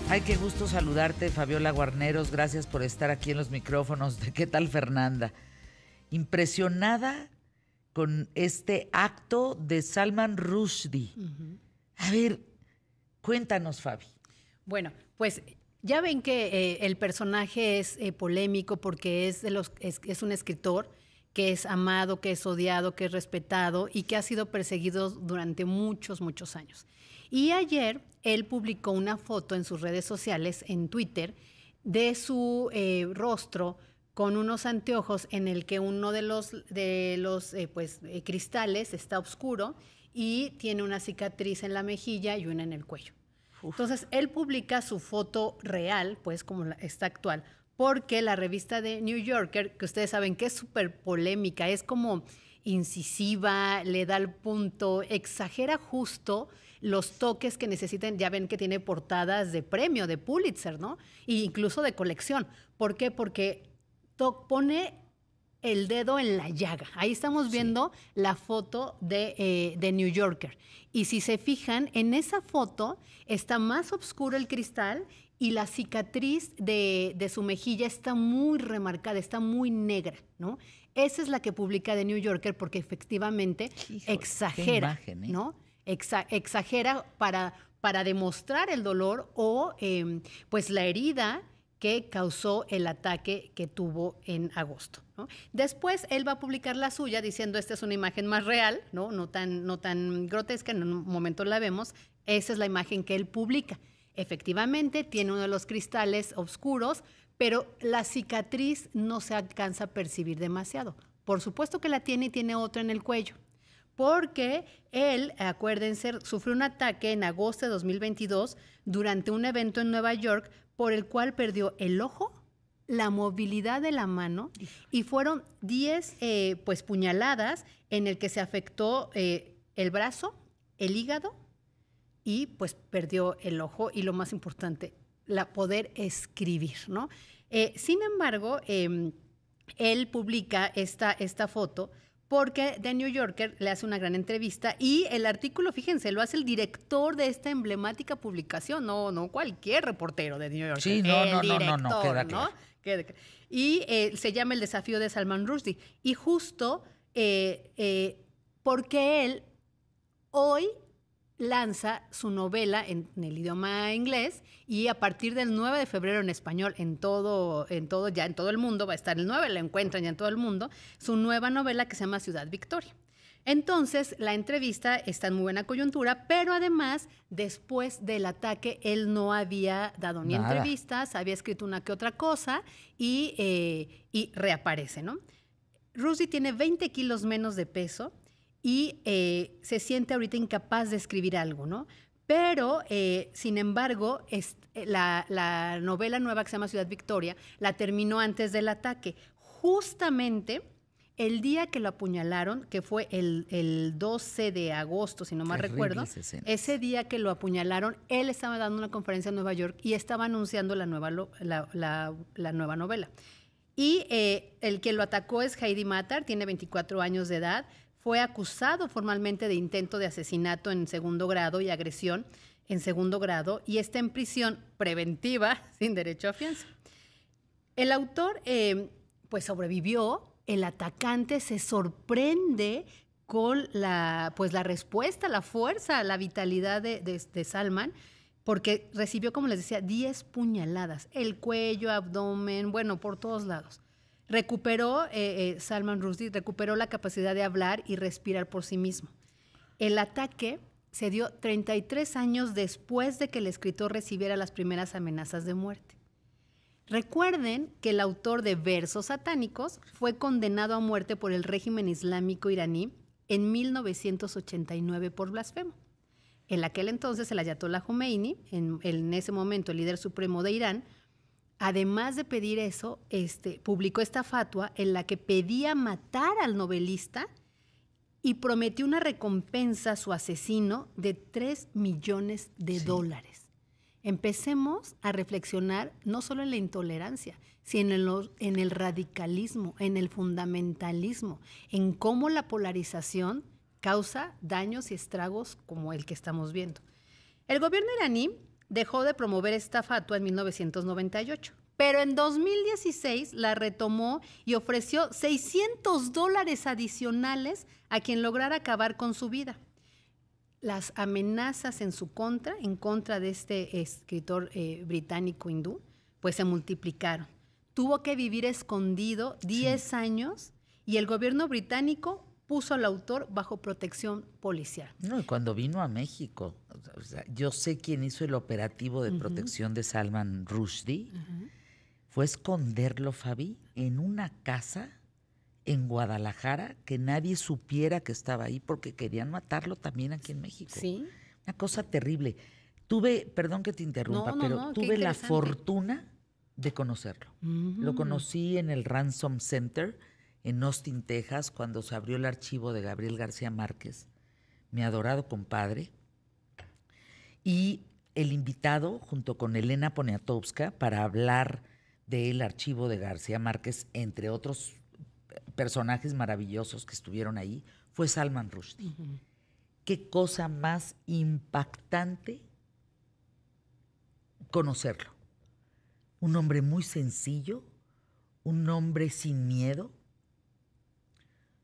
Ay, qué gusto saludarte, Fabiola Guarneros. Gracias por estar aquí en los micrófonos. ¿Qué tal, Fernanda? Impresionada con este acto de Salman Rushdie. A ver, cuéntanos, Fabi. Bueno, pues ya ven que el personaje es polémico porque es un escritor que es amado, que es odiado, que es respetado y que ha sido perseguido durante muchos, muchos años. Y ayer él publicó una foto en sus redes sociales, en Twitter, de su rostro con unos anteojos en el que uno de los cristales está oscuro y tiene una cicatriz en la mejilla y una en el cuello. Entonces, él publica su foto real, pues como está actual, porque la revista de New Yorker, que ustedes saben que es súper polémica, es como incisiva, le da el punto, exagera justo los toques que necesitan. Ya ven que tiene portadas de premio, de Pulitzer, ¿no? E incluso de colección. ¿Por qué? Porque pone el dedo en la llaga. Ahí estamos viendo la foto de New Yorker. Y si se fijan, en esa foto está más oscuro el cristal y la cicatriz de su mejilla está muy remarcada, está muy negra, ¿no? Esa es la que publica The New Yorker porque efectivamente exagera, imagen, ¿eh? ¿no? Exagera para demostrar el dolor o pues la herida que causó el ataque que tuvo en agosto, ¿no? Después él va a publicar la suya diciendo esta es una imagen más real, no tan grotesca, en un momento la vemos. Esa es la imagen que él publica. Efectivamente tiene uno de los cristales oscuros, pero la cicatriz no se alcanza a percibir demasiado. Por supuesto que la tiene y tiene otra en el cuello. Porque él, acuérdense, sufrió un ataque en agosto de 2022 durante un evento en Nueva York por el cual perdió el ojo, la movilidad de la mano y fueron 10 puñaladas en el que se afectó el brazo, el hígado y pues perdió el ojo y lo más importante, poder escribir, ¿no? Sin embargo, él publica esta foto porque The New Yorker le hace una gran entrevista y el artículo, fíjense, lo hace el director de esta emblemática publicación, no cualquier reportero de New Yorker. Sí, no, queda claro. Y se llama El desafío de Salman Rushdie. Y justo porque él hoy lanza su novela en el idioma inglés y a partir del 9 de febrero en español en todo el mundo, va a estar el 9, la encuentran ya en todo el mundo, su nueva novela que se llama Ciudad Victoria. Entonces, la entrevista está en muy buena coyuntura, pero además, después del ataque, él no había dado ni entrevistas, había escrito una que otra cosa y reaparece, ¿no? Rushdie tiene 20 kilos menos de peso y se siente ahorita incapaz de escribir algo, ¿no? Pero, sin embargo, la novela nueva que se llama Ciudad Victoria la terminó antes del ataque. Justamente el día que lo apuñalaron, que fue el 12 de agosto, si no mal recuerdo, ese día que lo apuñalaron, él estaba dando una conferencia en Nueva York y estaba anunciando la nueva novela. Y el que lo atacó es Heidi Matar, tiene 24 años de edad, fue acusado formalmente de intento de asesinato en segundo grado y agresión en segundo grado y está en prisión preventiva sin derecho a fianza. El autor pues sobrevivió, el atacante se sorprende con la respuesta, la fuerza, la vitalidad de Salman, porque recibió, como les decía, 10 puñaladas, el cuello, abdomen, bueno, por todos lados. Recuperó, Salman Rushdie, recuperó la capacidad de hablar y respirar por sí mismo. El ataque se dio 33 años después de que el escritor recibiera las primeras amenazas de muerte. Recuerden que el autor de Versos satánicos fue condenado a muerte por el régimen islámico iraní en 1989 por blasfemo. En aquel entonces, el ayatolá Jomeini, en ese momento el líder supremo de Irán, además de pedir eso, publicó esta fatua en la que pedía matar al novelista y prometió una recompensa a su asesino de $3 millones. Empecemos a reflexionar no solo en la intolerancia, sino en el radicalismo, en el fundamentalismo, en cómo la polarización causa daños y estragos como el que estamos viendo. El gobierno iraní dejó de promover esta fatua en 1998. Pero en 2016 la retomó y ofreció $600 adicionales a quien lograra acabar con su vida. Las amenazas en contra de este escritor británico hindú, pues se multiplicaron. Tuvo que vivir escondido 10 años y el gobierno británico puso al autor bajo protección policial. No, y cuando vino a México, o sea, yo sé quién hizo el operativo de protección de Salman Rushdie, fue esconderlo, Fabi, en una casa en Guadalajara, que nadie supiera que estaba ahí porque querían matarlo también aquí en México. Sí. Una cosa terrible. Perdón que te interrumpa, pero tuve la fortuna de conocerlo. Lo conocí en el Ransom Center en Austin, Texas, cuando se abrió el archivo de Gabriel García Márquez, mi adorado compadre. Y el invitado, junto con Elena Poniatowska, para hablar del archivo de García Márquez, entre otros personajes maravillosos que estuvieron ahí, fue Salman Rushdie. Qué cosa más impactante conocerlo. Un hombre muy sencillo, un hombre sin miedo,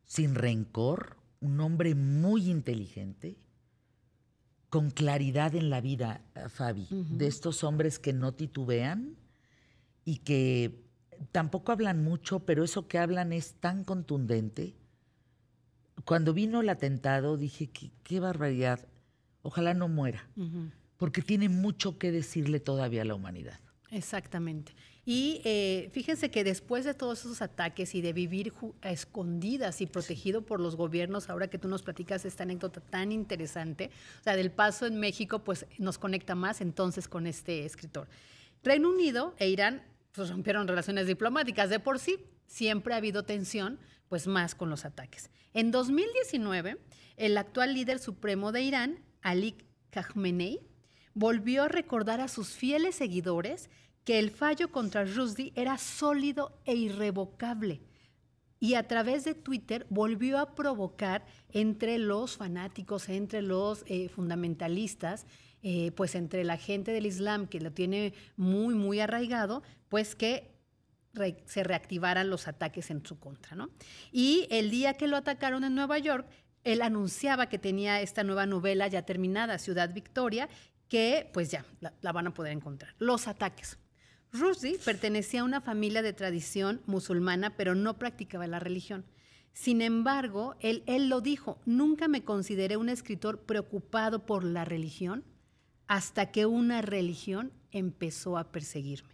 sin rencor, un hombre muy inteligente, con claridad en la vida, Fabi, de estos hombres que no titubean y que tampoco hablan mucho, pero eso que hablan es tan contundente. Cuando vino el atentado dije, qué barbaridad, ojalá no muera, porque tiene mucho que decirle todavía a la humanidad. Exactamente. Y fíjense que después de todos esos ataques y de vivir a escondidas y protegido por los gobiernos, ahora que tú nos platicas esta anécdota tan interesante, o sea, del paso en México, pues nos conecta más entonces con este escritor. Reino Unido e Irán pues rompieron relaciones diplomáticas. De por sí siempre ha habido tensión, pues más con los ataques. En 2019, el actual líder supremo de Irán, Ali Khamenei, volvió a recordar a sus fieles seguidores que el fallo contra Rushdie era sólido e irrevocable. Y a través de Twitter volvió a provocar entre los fanáticos, entre los fundamentalistas, pues entre la gente del Islam que lo tiene muy, muy arraigado, pues que se reactivaran los ataques en su contra, ¿no? Y el día que lo atacaron en Nueva York, él anunciaba que tenía esta nueva novela ya terminada, Ciudad Victoria, que pues ya la van a poder encontrar. Los ataques. Rushdie pertenecía a una familia de tradición musulmana, pero no practicaba la religión. Sin embargo, él lo dijo, nunca me consideré un escritor preocupado por la religión hasta que una religión empezó a perseguirme.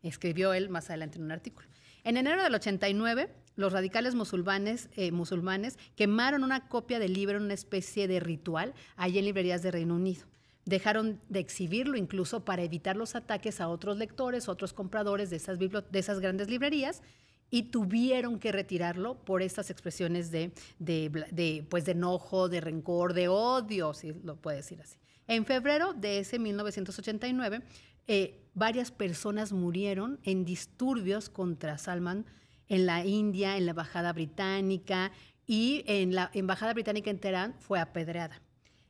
Escribió él más adelante en un artículo. En enero del 89, los radicales musulmanes quemaron una copia del libro en una especie de ritual allí en librerías de Reino Unido. Dejaron de exhibirlo incluso para evitar los ataques a otros lectores, otros compradores de esas grandes librerías, y tuvieron que retirarlo por estas expresiones de enojo, de rencor, de odio, si lo puede decir así. En febrero de ese 1989, varias personas murieron en disturbios contra Salman en la India, en la embajada británica, y en la embajada británica en Teherán fue apedreada.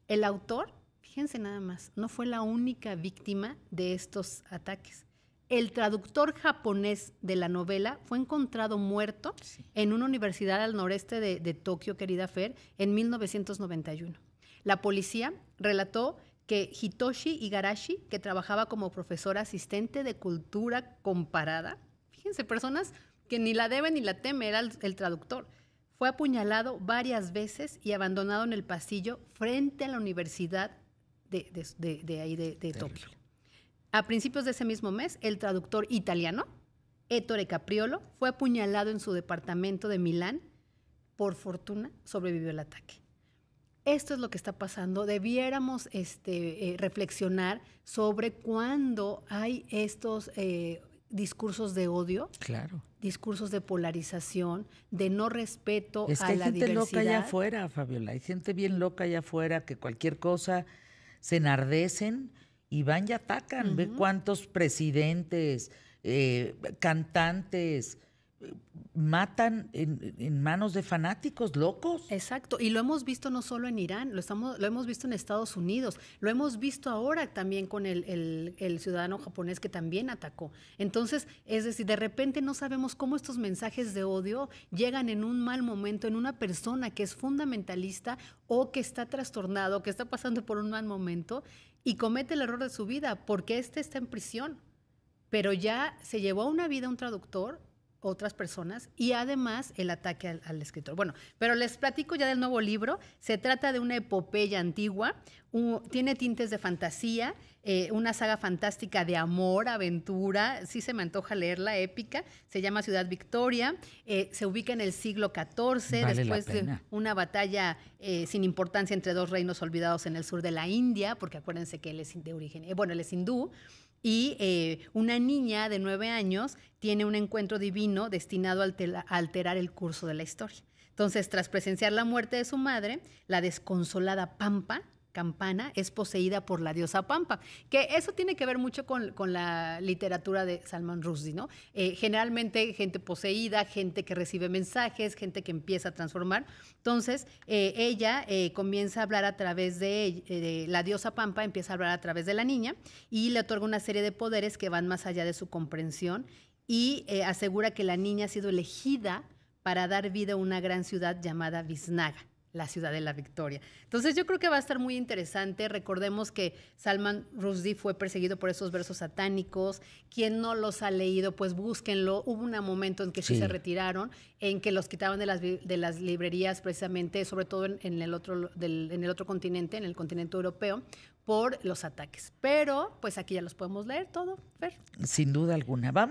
El autor, fíjense nada más, no fue la única víctima de estos ataques. El traductor japonés de la novela fue encontrado muerto en una universidad al noreste de Tokio, querida Fer, en 1991. La policía relató que Hitoshi Igarashi, que trabajaba como profesor asistente de cultura comparada, fíjense, personas que ni la deben ni la temen, era el traductor, fue apuñalado varias veces y abandonado en el pasillo frente a la universidad de Tokio. A principios de ese mismo mes, el traductor italiano, Ettore Capriolo, fue apuñalado en su departamento de Milán. Por fortuna, sobrevivió el ataque. Esto es lo que está pasando. Debiéramos reflexionar sobre cuándo hay estos discursos de odio, claro, discursos de polarización, de no respeto a la diversidad. Es que hay gente loca allá afuera, Fabiola. Hay gente bien loca allá afuera que cualquier cosa se enardecen y van y atacan. Ve cuántos presidentes, cantantes, matan en manos de fanáticos locos. Exacto, y lo hemos visto no solo en Irán, lo hemos visto en Estados Unidos, lo hemos visto ahora también con el ciudadano japonés que también atacó. Entonces, es decir, de repente no sabemos cómo estos mensajes de odio llegan en un mal momento, en una persona que es fundamentalista o que está trastornado, que está pasando por un mal momento y comete el error de su vida, porque está en prisión, pero ya se llevó a una vida un traductor, otras personas, y además el ataque al escritor. Bueno, pero les platico ya del nuevo libro. Se trata de una epopeya antigua, tiene tintes de fantasía, una saga fantástica de amor, aventura, sí se me antoja leerla, épica. Se llama Ciudad Victoria, se ubica en el siglo XIV, Vale después la de pena. una batalla sin importancia entre dos reinos olvidados en el sur de la India, porque acuérdense que él es de origen, él es hindú. Y una niña de 9 años tiene un encuentro divino destinado a alterar el curso de la historia. Entonces, tras presenciar la muerte de su madre, la desconsolada Campana, es poseída por la diosa Pampa, que eso tiene que ver mucho con la literatura de Salman Rushdie, ¿no? Generalmente gente poseída, gente que recibe mensajes, gente que empieza a transformar. Entonces, ella comienza a hablar a través de la diosa Pampa, empieza a hablar a través de la niña y le otorga una serie de poderes que van más allá de su comprensión y asegura que la niña ha sido elegida para dar vida a una gran ciudad llamada Biznaga, la ciudad de la victoria. Entonces yo creo que va a estar muy interesante. Recordemos que Salman Rushdie fue perseguido por esos versos satánicos. Quien no los ha leído, pues búsquenlo. Hubo un momento en que sí se retiraron, en que los quitaban de las librerías precisamente, sobre todo en el otro continente, en el continente europeo, por los ataques. Pero pues aquí ya los podemos leer todo, Fer. Sin duda alguna. Vamos